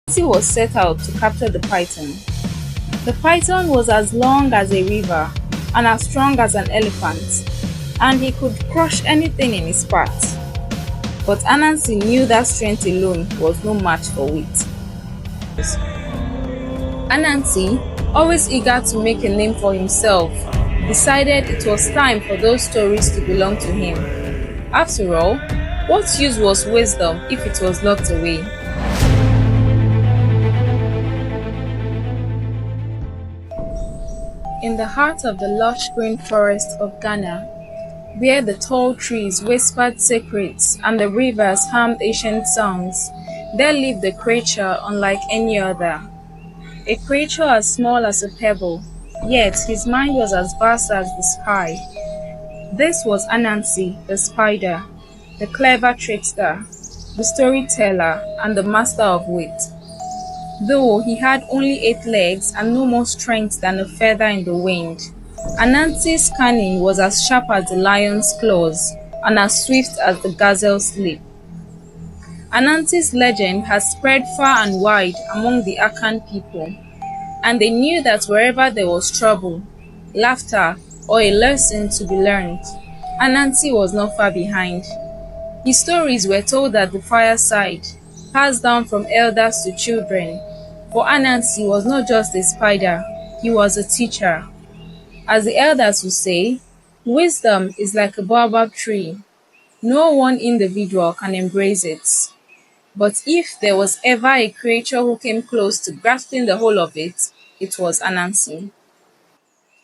Anansi was set out to capture the python. The python was as long as a river and as strong as an elephant, and he could crush anything in his path. But Anansi knew that strength alone was no match for wit. Anansi, always eager to make a name for himself, decided it was time for those stories to belong to him. After all, what use was wisdom if it was locked away? In the heart of the lush green forest of Ghana, where the tall trees whispered secrets and the rivers hummed ancient songs, there lived a creature unlike any other. A creature as small as a pebble, yet his mind was as vast as the sky. This was Anansi, the spider, the clever trickster, the storyteller, and the master of wit. Though he had only 8 legs and no more strength than a feather in the wind, Anansi's cunning was as sharp as the lion's claws and as swift as the gazelle's leap. Anansi's legend has spread far and wide among the Akan people, and they knew that wherever there was trouble, laughter, or a lesson to be learned, Anansi was not far behind. His stories were told at the fireside, passed down from elders to children, for Anansi was not just a spider, he was a teacher. As the elders would say, wisdom is like a baobab tree. No one individual can embrace it. But if there was ever a creature who came close to grasping the whole of it, it was Anansi.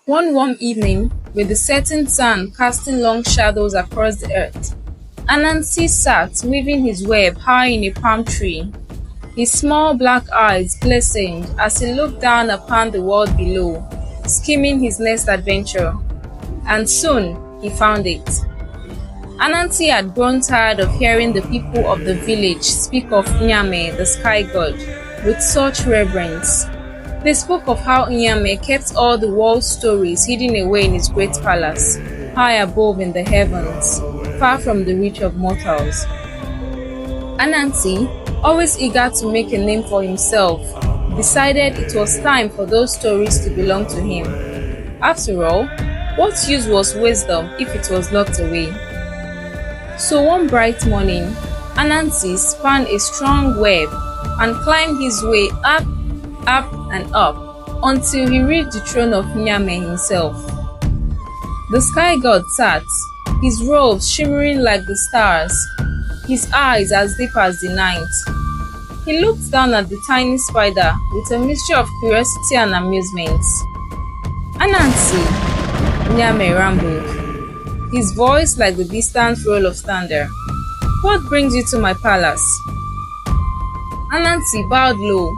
One warm evening, with the setting sun casting long shadows across the earth, Anansi sat weaving his web high in a palm tree. His small black eyes glistened as he looked down upon the world below, skimming his next adventure. And soon he found it. Anansi had grown tired of hearing the people of the village speak of Nyame, the sky god, with such reverence. They spoke of how Nyame kept all the world's stories hidden away in his great palace, high above in the heavens, far from the reach of mortals. Anansi, always eager to make a name for himself, decided it was time for those stories to belong to him. After all, what use was wisdom if it was locked away? So one bright morning, Anansi spun a strong web and climbed his way up, and up until he reached the throne of Nyame himself. The sky god sat, his robes shimmering like the stars, his eyes as deep as the night. He looked down at the tiny spider with a mixture of curiosity and amusement. Anansi, Nyame rambled, his voice like the distant roll of thunder. What brings you to my palace? Anansi bowed low,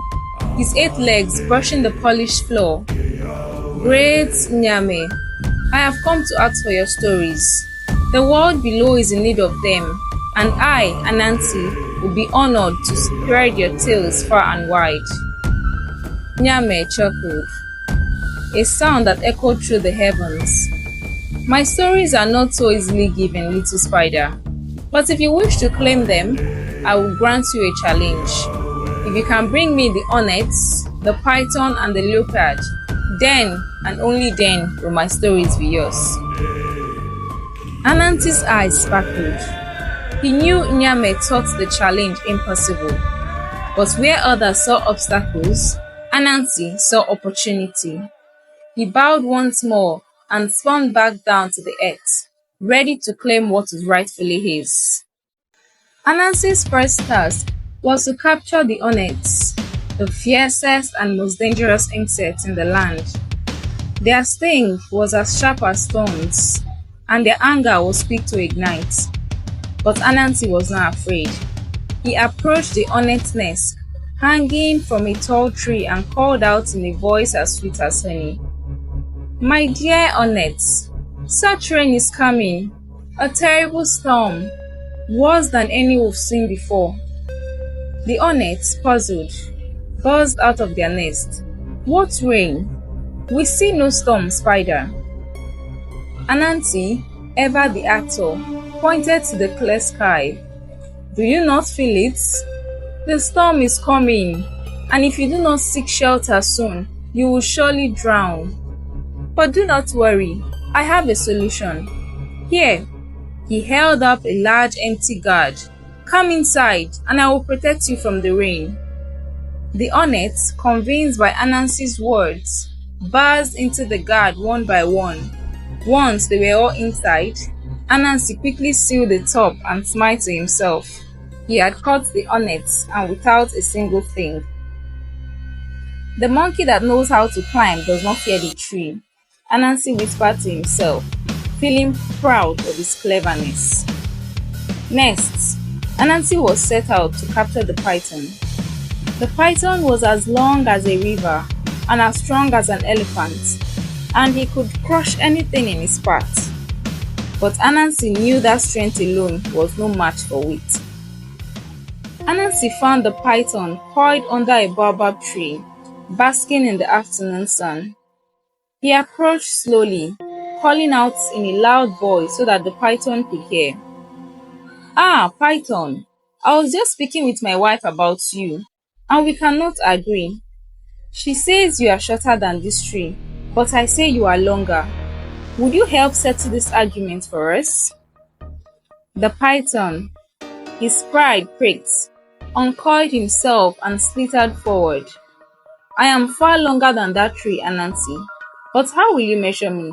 his 8 legs brushing the polished floor. Great Nyame, I have come to ask for your stories. The world below is in need of them, and I, Anansi, will be honored to spread your tales far and wide. Nyame chuckled, a sound that echoed through the heavens. My stories are not so easily given, little spider, but if you wish to claim them, I will grant you a challenge. If you can bring me the onnets, the python, and the leopard, then and only then will my stories be yours. Anansi's eyes sparkled. He knew Nyame thought the challenge impossible, but where others saw obstacles, Anansi saw opportunity. He bowed once more and spun back down to the earth, ready to claim what was rightfully his. Anansi's first task was to capture the onnets, the fiercest and most dangerous insects in the land. Their sting was as sharp as stones, and their anger was quick to ignite. But Anansi was not afraid. He approached the hornet nest, hanging from a tall tree, and called out in a voice as sweet as honey, "My dear hornets, such rain is coming, a terrible storm, worse than any we've seen before." The hornets, puzzled, buzzed out of their nest. "What rain? We see no storm, spider." Anansi, ever the actor, pointed to the clear sky. "Do you not feel it? The storm is coming. and if you do not seek shelter soon, you will surely drown. But do not worry, I have a solution. Here, he held up a large empty gourd. Come inside, and I will protect you from the rain. The hornet, convinced by Anansi's words, burst into the gourd one by one. Once they were all inside, Anansi quickly sealed the top and smiled to himself. He had caught the hornet, and without a single thing. The monkey that knows how to climb does not fear the tree, Anansi whispered to himself, feeling proud of his cleverness. Next, Anansi was set out to capture the python. The python was as long as a river and as strong as an elephant, and he could crush anything in his path. But Anansi knew that strength alone was no match for wit. Anansi found the python coiled under a baobab tree, basking in the afternoon sun. He approached slowly, calling out in a loud voice so that the python could hear. "Ah, python, I was just speaking with my wife about you, and we cannot agree. She says you are shorter than this tree, but I say you are longer. Would you help settle this argument for us?" The python, his pride pricked, uncoiled himself and slithered forward. "I am far longer than that tree, Anansi, but how will you measure me?"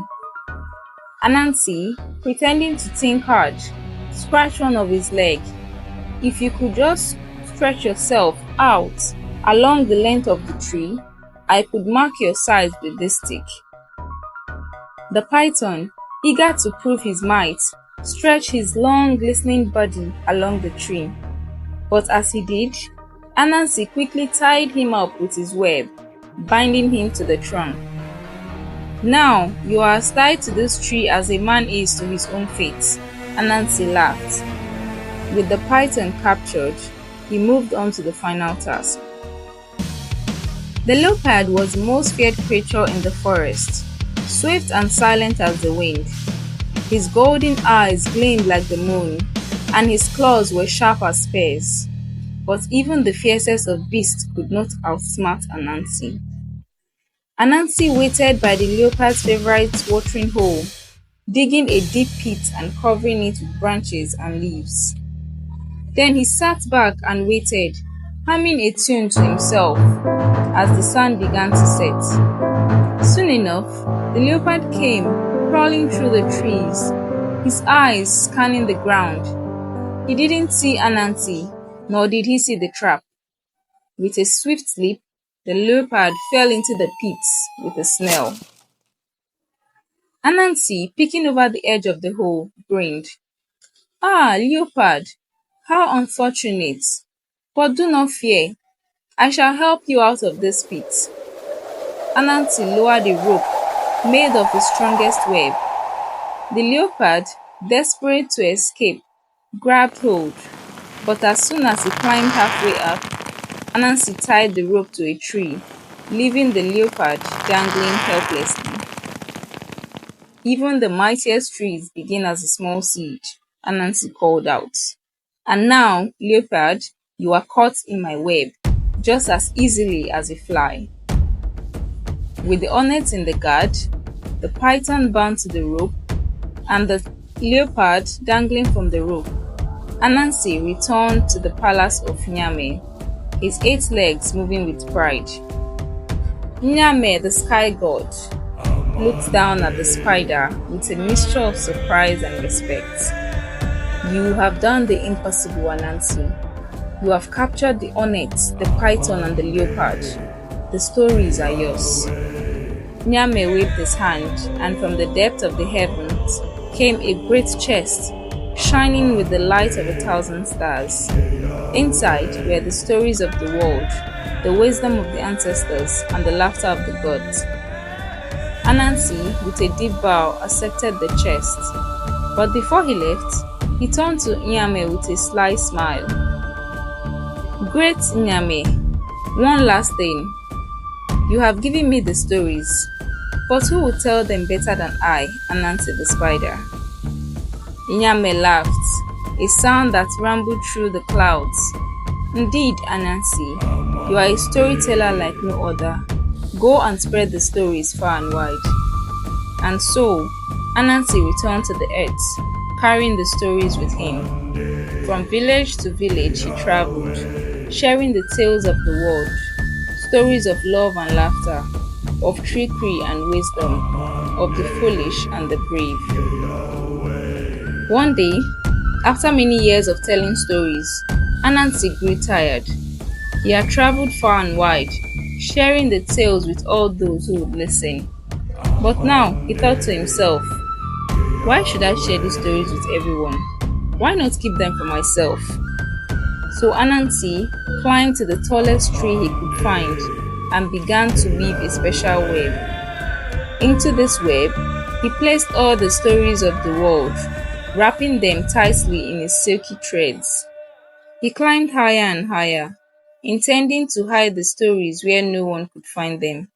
Anansi, pretending to think hard, scratched one of his legs. "If you could just stretch yourself out along the length of the tree, I could mark your size with this stick." The python, eager to prove his might, stretched his long glistening body along the tree. But as he did, Anansi quickly tied him up with his web, binding him to the trunk. "Now you are as tied to this tree as a man is to his own fate," Anansi laughed. With the python captured, he moved on to the final task. The leopard was the most feared creature in the forest, swift and silent as the wind. His golden eyes gleamed like the moon, and his claws were sharp as spears. But even the fiercest of beasts could not outsmart Anansi. Anansi waited by the leopard's favorite watering hole, digging a deep pit and covering it with branches and leaves. Then he sat back and waited, humming a tune to himself as the sun began to set. Soon enough, the leopard came, crawling through the trees, his eyes scanning the ground. He didn't see Anansi, nor did he see the trap. With a swift leap, the leopard fell into the pit with a smell. Anansi, peeking over the edge of the hole, grinned. "Ah, leopard, how unfortunate! But do not fear, I shall help you out of this pit." Anansi lowered a rope made of the strongest web. The leopard, desperate to escape, grabbed hold, but as soon as he climbed halfway up, Anansi tied the rope to a tree, leaving the leopard dangling helplessly. "Even the mightiest trees begin as a small seed," Anansi called out. "And now, leopard, you are caught in my web, just as easily as a fly." With the hornet in the guard, the python bound to the rope, and the leopard dangling from the rope, Anansi returned to the palace of Nyame, his 8 legs moving with pride. Nyame, the sky god, looked down at the spider with a mixture of surprise and respect. "You have done the impossible, Anansi. You have captured the hornet, the python, and the leopard. The stories are yours." Nyame waved his hand, and from the depth of the heavens came a great chest, shining with the light of 1,000 stars. Inside were the stories of the world, the wisdom of the ancestors, and the laughter of the gods. Anansi, with a deep bow, accepted the chest, but before he left, he turned to Nyame with a sly smile. "Great Nyame, one last thing. You have given me the stories, but who will tell them better than I, Anansi the spider?" Nyame laughed, a sound that rumbled through the clouds. "Indeed, Anansi, You are a storyteller like no other. Go and spread the stories far and wide. And so, Anansi returned to the earth, carrying the stories with him. From village to village he traveled, sharing the tales of the world, stories of love and laughter, of trickery and wisdom, of the foolish and the brave. One day, after many years of telling stories, Anansi grew tired. He had traveled far and wide, sharing the tales with all those who would listen. But now he thought to himself, why should I share these stories with everyone? Why not keep them for myself? So Anansi climbed to the tallest tree he could find and began to weave a special web. Into this web, he placed all the stories of the world, wrapping them tightly in his silky threads. He climbed higher and higher, intending to hide the stories where no one could find them.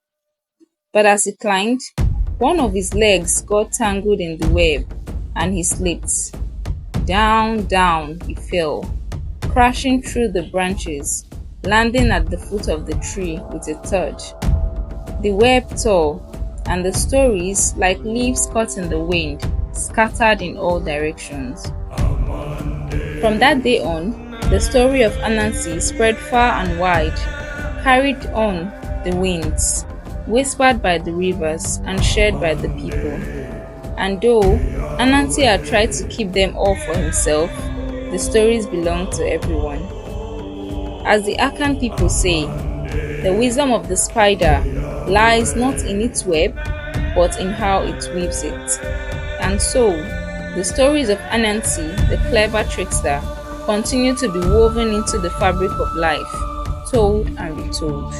But as he climbed, one of his legs got tangled in the web and he slipped. Down, down he fell, crashing through the branches, landing at the foot of the tree with a thud. The web tore, and the stories, like leaves caught in the wind, scattered in all directions. From that day on, the story of Anansi spread far and wide, carried on the winds, whispered by the rivers, and shared by the people. And though Anansi had tried to keep them all for himself, the stories belonged to everyone. As the Akan people say, the wisdom of the spider lies not in its web, but in how it weaves it. And so, the stories of Anansi, the clever trickster, continue to be woven into the fabric of life, told and retold.